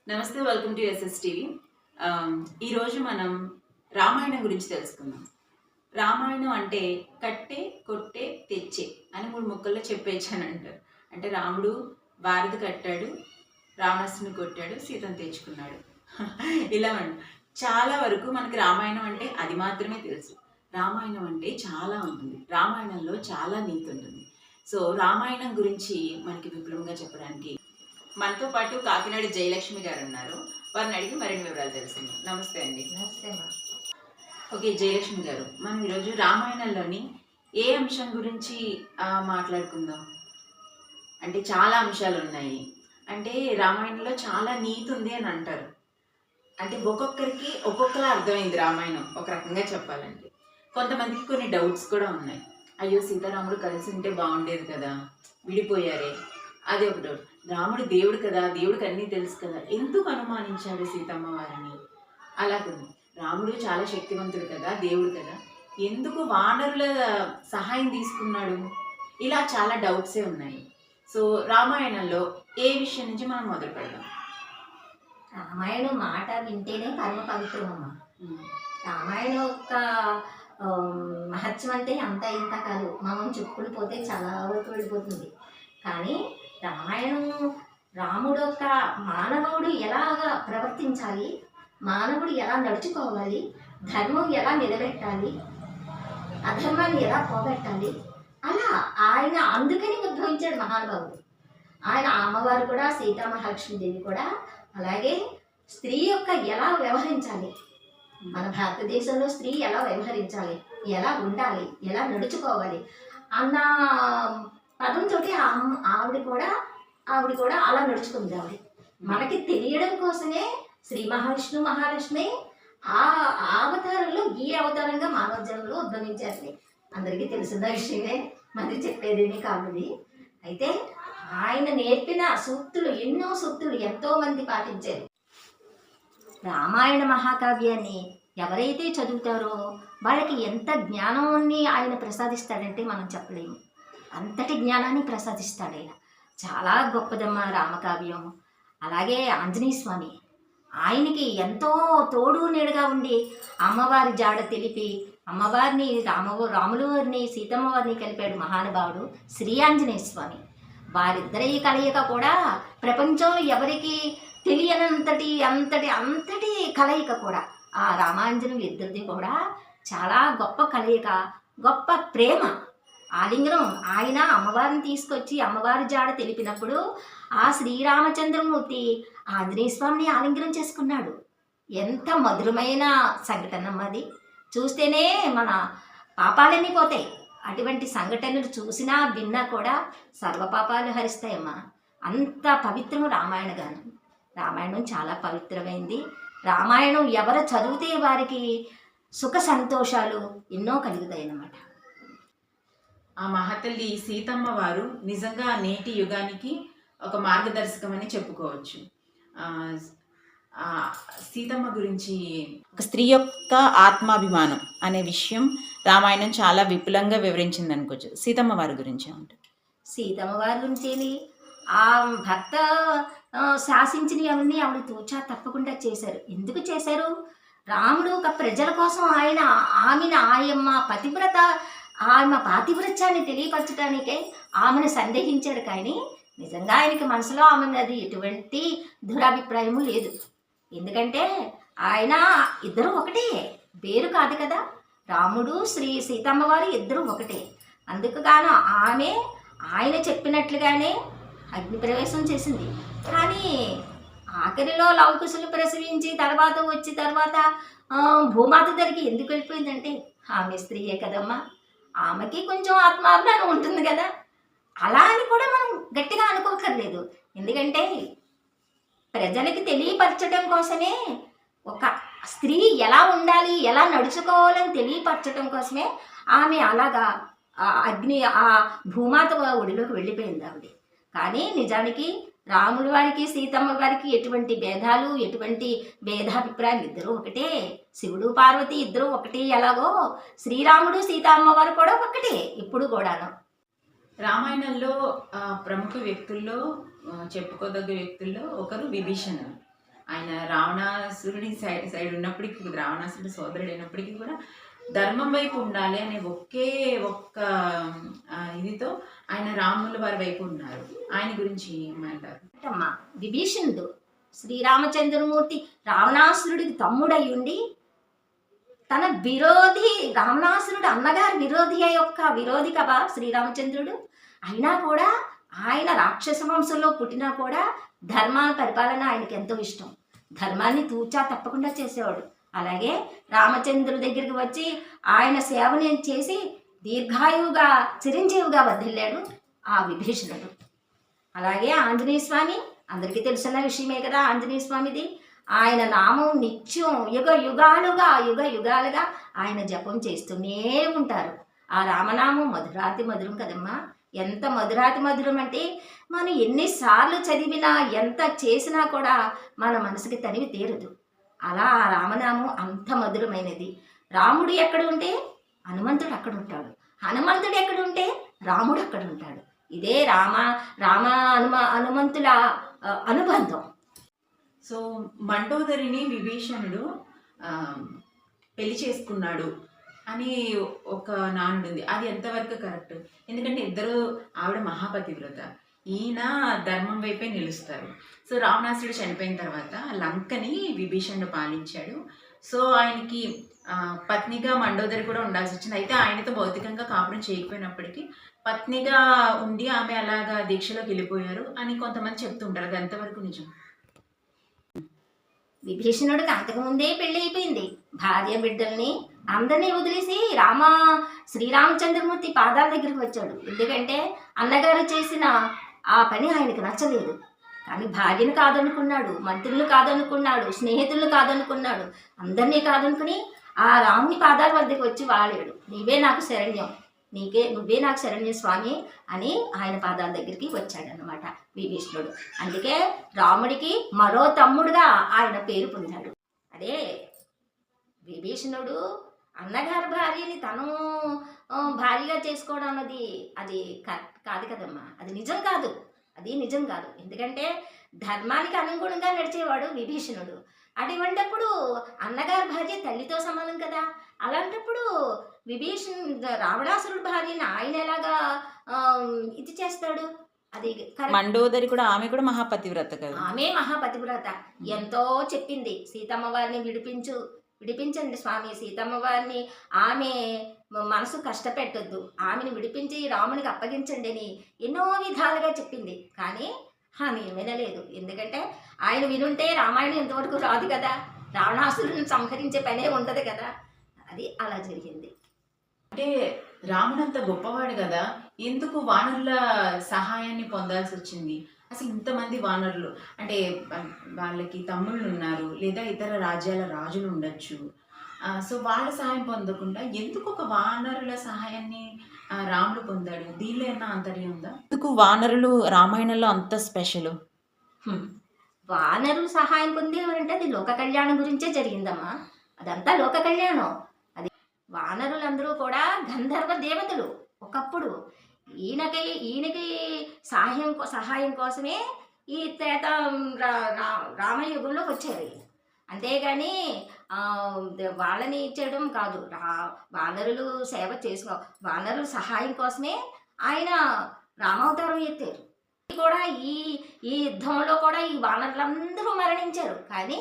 నమస్తే, welcome to SS TV. ఈరోజు మనం రామాయణం గురించి తెలుసుకుందాం. రామాయణం అంటే కట్టే, కొట్టే, తెచ్చే అని 3 ముక్కల్లో చెప్పేయచ్చానంటారు. అంటే రాముడు భారతి కట్టాడు, రావణాసుని కొట్టాడు, సీతను తెచ్చుకున్నాడు. ఇలా చాలా వరకు మనకి రామాయణం అంటే అది మాత్రమే తెలుసు. రామాయణం అంటే చాలా ఉంటుంది. రామాయణంలో చాలా నీతి ఉంటుంది. సో రామాయణం గురించి మనకి విపులంగా చెప్పడానికి మనతో పాటు కాకినాడ జయలక్ష్మి గారు ఉన్నారు. వారిని అడిగి మరిన్ని వివరాలు తెలుసుకుందాం. నమస్తే అండి. నమస్తే అమ్మా. ఓకే, జయలక్ష్మి గారు, మనం ఈరోజు రామాయణంలోని ఏ అంశం గురించి మాట్లాడుకుందాం? అంటే చాలా అంశాలు ఉన్నాయి. అంటే రామాయణంలో చాలా నీతి ఉంది అని అంటారు. అంటే ఒక్కొక్కరికి ఒక్కొక్కలా అర్థమైంది రామాయణం. ఒక రకంగా చెప్పాలంటే కొంతమందికి కొన్ని డౌట్స్ కూడా ఉన్నాయి. అయ్యో, సీతారాముడు కలిసి ఉంటే బాగుండేది కదా, విడిపోయారే, అది ఒక డౌట్. రాముడు దేవుడు కదా, దేవుడికి అన్నీ తెలుసు కదా, ఎందుకు అనుమానించాడు సీతమ్మ వారిని? అలాగే రాముడు చాలా శక్తివంతుడు కదా, దేవుడు కదా, ఎందుకు వానరుల సహాయం తీసుకున్నాడు? ఇలా చాలా డౌట్సే ఉన్నాయి. సో రామాయణంలో ఏ విషయం నుంచి మనం మొదలు పెడదాం? రామాయణం మాట వింటేనే పరమ పవిత్రమమ్మ. రామాయణం యొక్క మహత్యం అంటే అంత ఇంత కాదు, మనం చెప్పుకుని పోతే చాలా వరకు వెళ్ళిపోతుంది. కానీ రామాయణం రాముడు యొక్క మానవుడు ఎలాగా ప్రవర్తించాలి, మానవుడు ఎలా నడుచుకోవాలి, ధర్మం ఎలా నిలబెట్టాలి, అధర్మాన్ని ఎలా పోగొట్టాలి, అలా ఆయన అందుకని ఉద్భవించాడు మహానుభావుడు. ఆయన అమ్మవారు కూడా సీతామహాలక్ష్మీదేవి కూడా అలాగే స్త్రీ యొక్క ఎలా వ్యవహరించాలి, మన భారతదేశంలో స్త్రీ ఎలా వ్యవహరించాలి, ఎలా ఉండాలి, ఎలా నడుచుకోవాలి అన్న పదంతో ఆవిడ కూడా అలా నడుచుకుంది. మనకి తెలియడం కోసమే శ్రీ మహావిష్ణు మహాలక్ష్మి ఆ అవతారంలో ఈ అవతారంగా మానవ జన్మలో ఉద్భవించారని అందరికీ తెలిసిన విషయమే, మరి చెప్పేదేమీ కాదు. అయితే ఆయన నేర్పిన సూక్తులు, ఎన్నో సూక్తులు ఎంతో మంది పాటించారు. రామాయణ మహాకావ్యాన్ని ఎవరైతే చదువుతారో వాళ్ళకి ఎంత జ్ఞానాన్ని ఆయన ప్రసాదిస్తాడంటే మనం చెప్పలేము. అంతటి జ్ఞానాన్ని ప్రసాదిస్తాడు ఆయన. చాలా గొప్పదమ్మ రామకావ్యం. అలాగే ఆంజనేయ స్వామి, ఆయనకి ఎంతో తోడు నీడుగా ఉండి అమ్మవారి జాడ తెలిపి అమ్మవారిని రాముల వారిని సీతమ్మ వారిని కలిపాడు మహానుభావుడు శ్రీ ఆంజనేయ స్వామి. వారిద్దరి కలయిక కూడా ప్రపంచంలో ఎవరికి తెలియనంతటి అంతటి కలయిక కూడా ఆ రామాంజనులు ఇద్దరిది కూడా చాలా గొప్ప కలయిక, గొప్ప ప్రేమ ఆలింగనం. ఆయన అమ్మవారిని తీసుకొచ్చి అమ్మవారి జాడ తెలిపినప్పుడు ఆ శ్రీరామచంద్రమూర్తి ఆంజనేయ స్వామిని ఆలింగనం చేసుకున్నాడు. ఎంత మధురమైన సంఘటన అది. చూస్తేనే మన పాపాలన్నీ పోతాయి. అటువంటి సంఘటనలు చూసినా విన్నా కూడా సర్వపాపాలు హరిస్తాయమ్మా. అంత పవిత్రం రామాయణ గానం. రామాయణం చాలా పవిత్రమైంది. రామాయణం ఎవరు చదివితే వారికి సుఖ సంతోషాలు ఎన్నో కలుగుతాయి అన్నమాట. ఆ మహాతల్లి సీతమ్మ వారు నిజంగా నేటి యుగానికి ఒక మార్గదర్శకం అని చెప్పుకోవచ్చు. సీతమ్మ గురించి, ఒక స్త్రీ యొక్క ఆత్మాభిమానం అనే విషయం రామాయణం చాలా విపులంగా వివరించింది అనుకోవచ్చు. సీతమ్మ వారి గురించి ఉంటుంది. సీతమ్మ వారి గురించి ఆ భర్త శాసించినవన్నీ ఆవిడ తూచా తప్పకుండా చేశారు. ఎందుకు చేశారు? రాముడు ఒక ప్రజల కోసం ఆమెను ఆయమ్మ పతివ్రత, ఆమె పాతివ్రత్యాన్ని తెలియపరచడానికే ఆమెను సందేహించాడు. కానీ నిజంగా ఆయనకి మనసులో ఆమె అది ఎటువంటి దురభిప్రాయము లేదు. ఎందుకంటే ఆయన ఇద్దరు ఒకటే, వేరు కాదు కదా. రాముడు సీతమ్మ వారు ఇద్దరు ఒకటే. అందుకు గాను ఆమె ఆయన చెప్పినట్లుగానే అగ్ని ప్రవేశం చేసింది. కానీ ఆఖరిలో లవకుశలు ప్రసవించి తర్వాత భూమాత దగ్గరికి ఎందుకు వెళ్ళిపోయిందంటే ఆమె స్త్రీయే కదమ్మా, ఆమెకి కొంచెం ఆత్మాభిమానం ఉంటుంది కదా. అలా అని కూడా మనం గట్టిగా అనుకోకర్లేదు. ఎందుకంటే ప్రజలకి తెలియపరచడం కోసమే, ఒక స్త్రీ ఎలా ఉండాలి, ఎలా నడుచుకోవాలని తెలియపరచడం కోసమే ఆమె అలాగా ఆ భూమాత ఒడిలోకి వెళ్ళిపోయింది ఆవిడ. కానీ నిజానికి రాముడి వారికి సీతమ్మ వారికి ఎటువంటి భేదాలు, ఎటువంటి భేదాభిప్రాయాలు, ఇద్దరు ఒకటే. శివుడు పార్వతి ఇద్దరు ఒకటే. ఎలాగో శ్రీరాముడు సీతమ్మ వారు కూడా ఒకటే ఇప్పుడు కూడాను. రామాయణంలో ప్రముఖ వ్యక్తుల్లో చెప్పుకోదగ్గ వ్యక్తుల్లో ఒకరు విభీషణుడు. ఆయన రావణాసురుడి సైడ్ ఉన్నప్పటికీ కూడా, రావణాసురుడి సోదరుడు అయినప్పటికీ కూడా ధర్మం వైపు ఉండాలి అనే ఒక్క ఇదితో ఆయన రాముల వారి వైపు ఉన్నారు. ఆయన గురించి ఏమంటారు? అమ్మా, విభీషణుడు శ్రీరామచంద్రమూర్తి రావణాసురుడికి తమ్ముడై ఉండి తన విరోధి, రావణాసురుడు అన్నగారి విరోధి కదా శ్రీరామచంద్రుడు. అయినా కూడా ఆయన రాక్షస వంశంలో పుట్టినా కూడా ధర్మాల పరిపాలన ఆయనకి ఎంతో ఇష్టం. ధర్మాన్ని తూచా తప్పకుండా చేసేవాడు. అలాగే రామచంద్రుడి దగ్గరికి వచ్చి ఆయన సేవని చేసి దీర్ఘాయువుగా చిరంజీవిగా వర్ధిల్లాడు ఆ విభీషణుడు. అలాగే ఆంజనేయ స్వామి, అందరికీ తెలిసిన విషయమే కదా ఆంజనేయ స్వామిది. ఆయన నామం నిత్యం యుగ యుగాలుగా ఆయన జపం చేస్తూనే ఉంటారు. ఆ రామనామం మధురాతి మధురం కదమ్మా. ఎంత మధురాతి మధురం అంటే మనం ఎన్నిసార్లు చదివినా ఎంత చేసినా కూడా మన మనసుకి తనివి తీరదు. అలా ఆ రామనామం అంత మధురమైనది. రాముడు ఎక్కడ ఉంటే హనుమంతుడు అక్కడ ఉంటాడు, హనుమంతుడు ఎక్కడ ఉంటే రాముడు అక్కడ ఉంటాడు. ఇదే హనుమంతుల అనుబంధం. సో మండోదరిని విభీషణుడు పెళ్లి చేసుకున్నాడు అని ఒక నానుడు ఉంది. అది ఎంతవరకు కరెక్ట్? ఎందుకంటే ఇద్దరు, ఆవిడ మహాపతివ్రత, ఈయన ధర్మం వైపే నిలుస్తారు. సో రావణాసురుడు చనిపోయిన తర్వాత లంకని విభీషణుడు పాలించాడు. సో ఆయనకి పత్నిగా మండోదరి కూడా ఉండాల్సి వచ్చింది. అయితే ఆయనతో భౌతికంగా కాపురం చేయకపోయినప్పటికీ పత్నిగా ఉండి ఆమె అలాగా దీక్షలోకి వెళ్ళిపోయారు అని కొంతమంది చెప్తుంటారు. అది ఎంతవరకు నిజం? విభీషణుడికి అంతకుముందే పెళ్ళి అయిపోయింది. భార్య బిడ్డల్ని అందరినీ వదిలేసి శ్రీరామచంద్రమూర్తి పాదాల దగ్గరికి వచ్చాడు. ఎందుకంటే అన్నగారు చేసిన ఆ పని ఆయనకు నచ్చలేదు. కానీ భార్యను కాదనుకున్నాడు, మంత్రులను కాదనుకున్నాడు, స్నేహితులను కాదనుకున్నాడు, అందరినీ కాదనుకుని ఆ రాముని పాదాల వద్దకు వచ్చి వాడాడు. నువ్వే నాకు శరణ్యం స్వామి అని ఆయన పాదాల దగ్గరికి వచ్చాడనమాట విభీషణుడు. అందుకే రాముడికి మరో తమ్ముడుగా ఆయన పేరు పొందాడు. అదే విభీషణుడు అన్నగారి భార్యని తను భార్యగా చేసుకోవడం అన్నది అది కాదు కదమ్మా. అది నిజం కాదు. ఎందుకంటే ధర్మానికి అనుగుణంగా నడిచేవాడు విభీషణుడు. అటువంటిప్పుడు అన్నగారి భార్య తల్లితో సమానం కదా. అలాంటప్పుడు రావణాసురుడి భార్యని ఆయన ఎలాగా ఇది చేస్తాడు? అది మండోదరి కూడా, ఆమె కూడా మహాపతివ్రత కదా. ఆమె మహాపతివ్రత. ఎంతో చెప్పింది, సీతమ్మ వారిని విడిపించండి స్వామి, సీతమ్మ వారిని ఆమె మనసు కష్టపెట్టొద్దు, ఆమెను విడిపించి రామునికి అప్పగించండి అని ఎన్నో విధాలుగా చెప్పింది. కానీ ఆమె వినలేదు. ఎందుకంటే ఆయన వినుంటే రామాయణం ఇంతవరకు రాదు కదా, రావణాసురుని సంహరించే పనే ఉండదు కదా. అది అలా జరిగింది. అంటే రాముడంత గొప్పవాడు కదా, ఎందుకు వానరుల సహాయాన్ని పొందాల్సి వచ్చింది? అసలు ఇంతమంది వానరులు అంటే వాళ్ళకి తమ్ముళ్ళు ఉన్నారు, లేదా ఇతర రాజ్యాల రాజులు ఉండొచ్చు. సో వాళ్ళ సహాయం పొందకుండా ఎందుకు ఒక వానరుల సహాయాన్ని రాముడు పొందాడు? దీనిలో ఏమన్నా ఆంతర్యం ఉందా? ఎందుకు వానరులు రామాయణంలో అంత స్పెషల్? వానరులు సహాయం పొందేవారంటే అది లోక కళ్యాణం గురించే జరిగిందమ్మా. అదంతా లోక కళ్యాణం. అది వానరులందరూ కూడా గంధర్వ దేవతలు. ఒకప్పుడు ఈయనకి సహాయం కోసమే ఈ రామయుగంలో వచ్చారు. అంతేగాని వాళ్ళని ఇచ్చేయడం కాదు. వానరులు వానరుల సహాయం కోసమే ఆయన రామావతారం ఎత్తారు. కూడా ఈ యుద్ధంలో కూడా ఈ వానరులందరూ మరణించారు. కానీ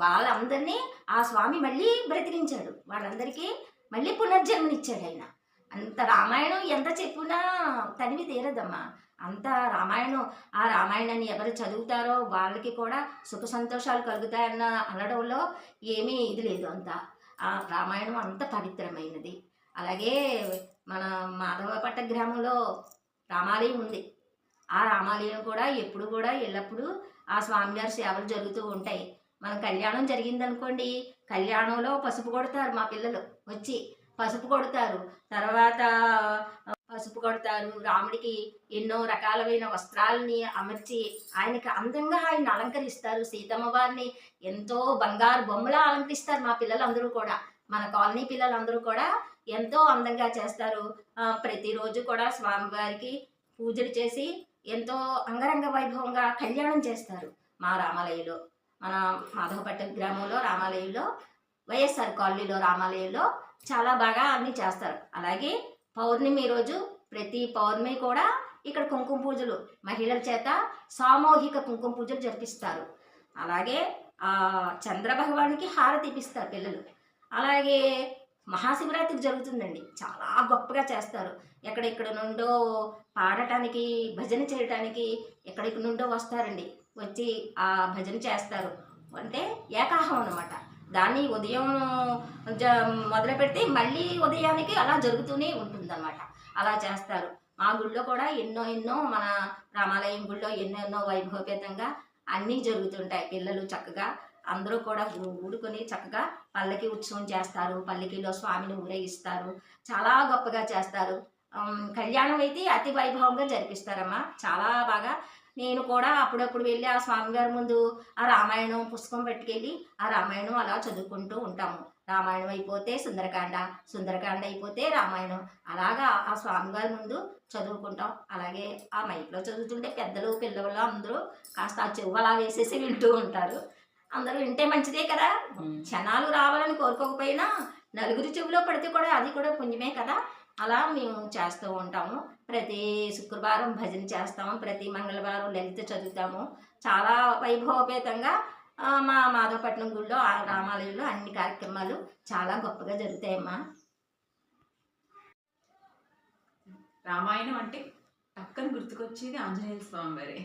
వాళ్ళందరినీ ఆ స్వామి మళ్ళీ బ్రతికించాడు. వాళ్ళందరికీ మళ్ళీ పునర్జన్మనిచ్చాడు ఆయన. అంత రామాయణం ఎంత చెప్పినా తనివి తీరదమ్మా. అంత రామాయణం, ఆ రామాయణాన్ని ఎవరు చదువుతారో వాళ్ళకి కూడా సుఖ సంతోషాలు కలుగుతాయన్న అనడంలో ఏమీ ఇది లేదు. అంత ఆ రామాయణం అంత పవిత్రమైనది. అలాగే మన మాధవపట్ట గ్రామంలో రామాలయం ఉంది. ఆ రామాలయం కూడా ఎప్పుడు కూడా ఎల్లప్పుడూ ఆ స్వామివారి సేవలు జరుగుతూ ఉంటాయి. మన కళ్యాణం జరిగిందనుకోండి, కళ్యాణంలో పసుపు కొడతారు, మా పిల్లలు వచ్చి పసుపు కొడతారు. తర్వాత పసుపు కొడతారు. రాముడికి ఎన్నో రకాలైన వస్త్రాలని అమర్చి ఆయనకి అందంగా ఆయన అలంకరిస్తారు. సీతమ్మ వారిని ఎంతో బంగారు బొమ్మలా అలంకరిస్తారు మా పిల్లలందరూ కూడా. మన కాలనీ పిల్లలందరూ కూడా ఎంతో అందంగా చేస్తారు. ప్రతిరోజు కూడా స్వామివారికి పూజలు చేసి ఎంతో అంగరంగ వైభవంగా కళ్యాణం చేస్తారు మా రామాలయంలో. మన మాధవపట్నం గ్రామంలో రామాలయంలో, వైఎస్ఆర్ కాలనీలో రామాలయంలో చాలా బాగా అన్నీ చేస్తారు. అలాగే పౌర్ణమి రోజు ప్రతి పౌర్ణమి కూడా ఇక్కడ కుంకుమ పూజలు మహిళల చేత సామూహిక కుంకుమ పూజలు జరిపిస్తారు. అలాగే చంద్రభగవానికి హారతి ఇప్పిస్తారు పిల్లలు. అలాగే మహాశివరాత్రి జరుగుతుందండి, చాలా గొప్పగా చేస్తారు. ఎక్కడెక్కడ నుండో పాడటానికి భజన చేయటానికి ఎక్కడెక్కడ నుండో వస్తారండి, వచ్చి ఆ భజన చేస్తారు. అంటే ఏకాహం అన్నమాట. దాన్ని ఉదయం మొదలు పెడితే మళ్ళీ ఉదయానికి అలా జరుగుతూనే ఉంటుందన్నమాట. అలా చేస్తారు. మా గుళ్ళో కూడా ఎన్నో మన రామాలయం గుళ్ళో ఎన్నెన్నో వైభవపేతంగా అన్నీ జరుగుతుంటాయి. పిల్లలు చక్కగా అందరూ కూడా ఊడుకొని చక్కగా పల్లకి ఉత్సవం చేస్తారు. పల్లకిలో స్వామిని ఊరేగిస్తారు. చాలా గొప్పగా చేస్తారు. కళ్యాణం అయితే అతి వైభవంగా జరిపిస్తారమ్మా, చాలా బాగా. నేను కూడా అప్పుడప్పుడు వెళ్ళి ఆ స్వామివారి ముందు ఆ రామాయణం పుస్తకం పట్టుకెళ్ళి ఆ రామాయణం అలా చదువుకుంటూ ఉంటాము. రామాయణం అయిపోతే సుందరకాండ, సుందరకాండ అయిపోతే రామాయణం, అలాగా ఆ స్వామివారి ముందు చదువుకుంటాం. అలాగే ఆ మైక్లో చదువుతుంటే పెద్దలు పిల్లలు అందరూ కాస్త ఆ చెవు అలా వేసేసి వింటూ ఉంటారు. అందరూ వింటే మంచిదే కదా, క్షణాలు రావాలని కోరుకోకపోయినా నలుగురి చెవిలో పడితే కూడా అది కూడా పుణ్యమే కదా. అలా మేము చేస్తూ ఉంటాము. ప్రతి శుక్రవారం భజన చేస్తాము, ప్రతి మంగళవారం లలిత చదువుతాము. చాలా వైభవపేతంగా మా మాధవపట్నం గుళ్ళో ఆ రామాలయంలో అన్ని కార్యక్రమాలు చాలా గొప్పగా జరుగుతాయమ్మా. రామాయణం అంటే పక్కన గుర్తుకొచ్చేది ఆంజనేయ స్వామి వారే.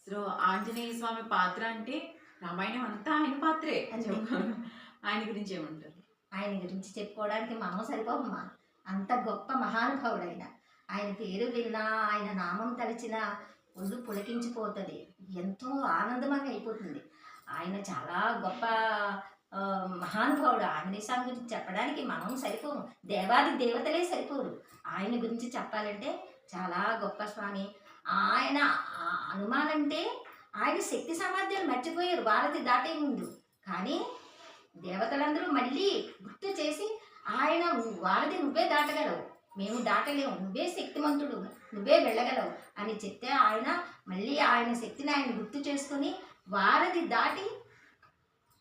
సో ఆంజనేయ స్వామి పాత్ర అంటే రామాయణం అంతా ఆయన పాత్రే. ఆయన గురించి ఏమంటారు? ఆయన గురించి చెప్పుకోవడానికి మనం సరిపోమమ్మా, అంత గొప్ప మహానుభావుడు ఆయన. ఆయన పేరు విన్నా, ఆయన నామం తలిచినా ఒళ్ళు పులకించిపోతుంది, ఎంతో ఆనందమంగా అయిపోతుంది. ఆయన చాలా గొప్ప మహానుభావుడు. ఆంజనేయ స్వామి గురించి చెప్పడానికి మనం సరిపోము, దేవాది దేవతలే సరిపోరు. ఆయన గురించి చెప్పాలంటే చాలా గొప్ప స్వామి. ఆయన హనుమానంటే ఆయన శక్తి సామర్థ్యాలు మర్చిపోయారు భారతి దాటే ముందు. కానీ దేవతలందరూ మళ్ళీ గుర్తు చేసి ఆయన వారధి నువ్వే దాటగలవు, మేము దాటలేము, నువ్వే శక్తిమంతుడు, నువ్వే వెళ్ళగలవు అని చెప్తే ఆయన మళ్ళీ ఆయన శక్తిని ఆయన గుర్తు చేసుకుని వారధి దాటి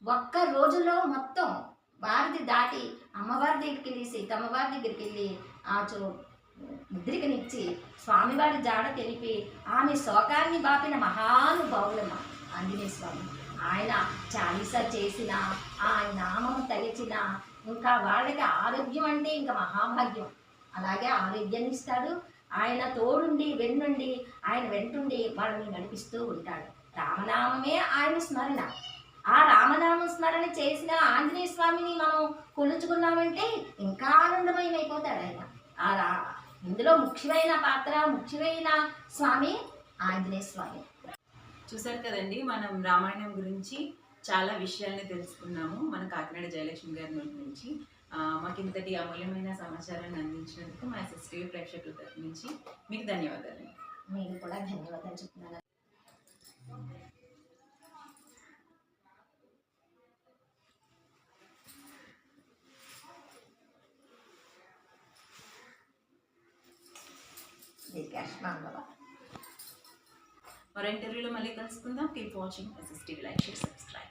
ఒక్క రోజులో మొత్తం వారధి దాటి అమ్మవారి దగ్గరికి వెళ్ళి సీతమ్మవారి దగ్గరికి వెళ్ళి ఆ ముద్రికనిచ్చి స్వామివారి జాడ తెలిపి ఆమె శోకాన్ని బాపిన మహానుభావులమ్మ ఆంజనేయ స్వామి. ఆయన చాలీసా చేసిన, ఆయన నామం తలిచిన, ఇంకా వాళ్ళకి ఆరోగ్యం అంటే ఇంకా మహాభాగ్యం. అలాగే ఆరోగ్యాన్ని ఇస్తాడు. ఆయన తోడుండి వెన్నుండి ఆయన వెంటుండి వాళ్ళని నడిపిస్తూ ఉంటాడు. రామనామమే ఆయన స్మరణ. ఆ రామనామ స్మరణ చేసిన ఆంజనేయ స్వామిని మనం కొలుచుకున్నామంటే ఇంకా ఆనందమయమైపోతాడు ఆయన. ఇందులో ముఖ్యమైన పాత్ర, ముఖ్యమైన స్వామి ఆంజనేయ స్వామి. చూసారు కదండి, మనం రామాయణం గురించి చాలా విషయాల్ని తెలుసుకున్నాము మన కాకినాడ జయలక్ష్మి గారి నుంచి. మాకు ఇంతటి అమూల్యమైన సమాచారాన్ని అందించినందుకు మా SSTV ప్రేక్షకుల తరఫు నుంచి మీకు ధన్యవాదాలు. మీకు కూడా ధన్యవాదాలు చెప్తున్నాను. మరో ఇంటర్వ్యూలో మళ్ళీ కలుసుకుందాం. Keep watching SSTV, like, share, subscribe.